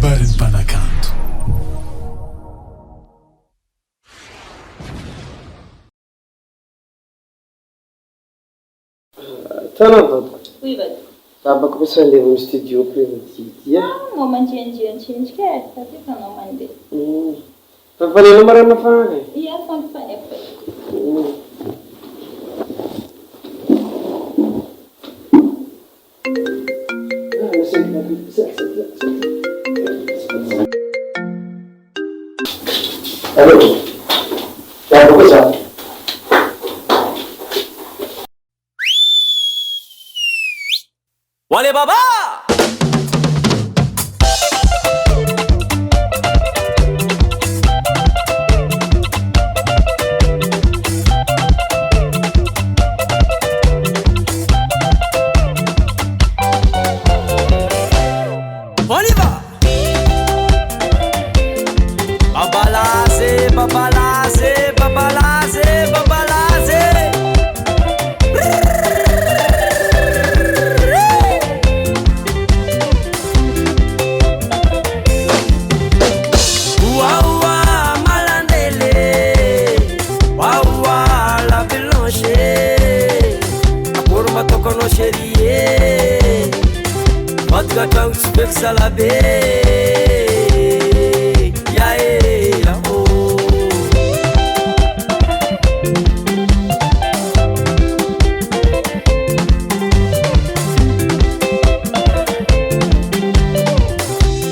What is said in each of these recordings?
Kabaron'Ny Mpanakanto. Tanao Oui, vas-y. Tabako pesa andeha amin'ny studio préventif. Anao manjenjenjenjika tapi kanao mandeha. Fanfanena marana fany. Ia fampifanefy. Allô? Tabako pesa. Wale baba! On y va! Babalaze, babalaze, babalaze, babalaze. Waouh, malandele, waouh, la blanche, pour ma tocono chérie, votre gâteau que ça la baie, ya ya oh.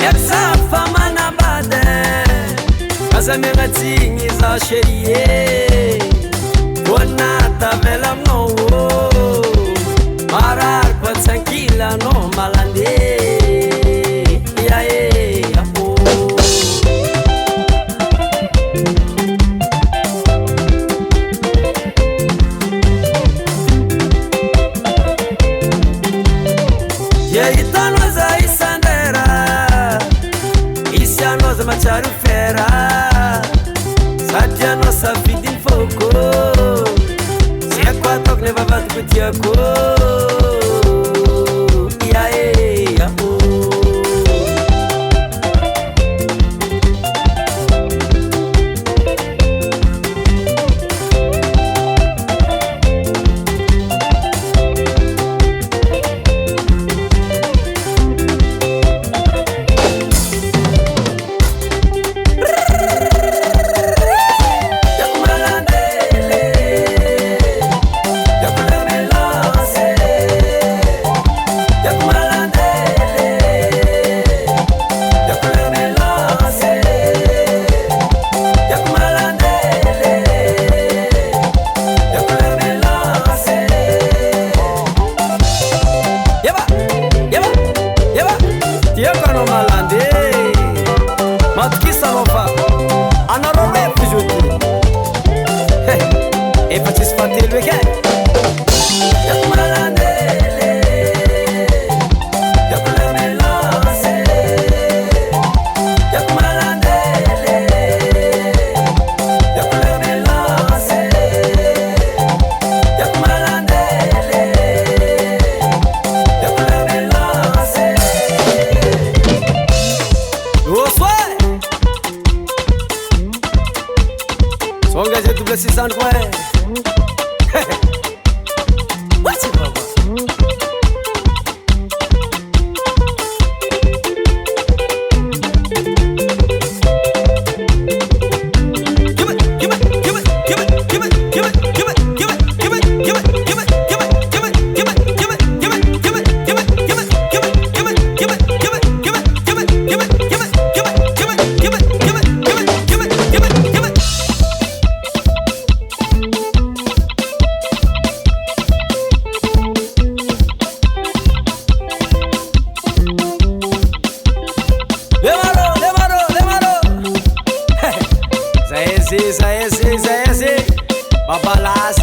Essa fama na bade, asa minha tinha za chérie, bonata bela no, marar kwa tranquila no malande. Macharu fera, sadia nossa vida em fogo. Se é quatro que leva vato que te aco. E aí, Babalaze,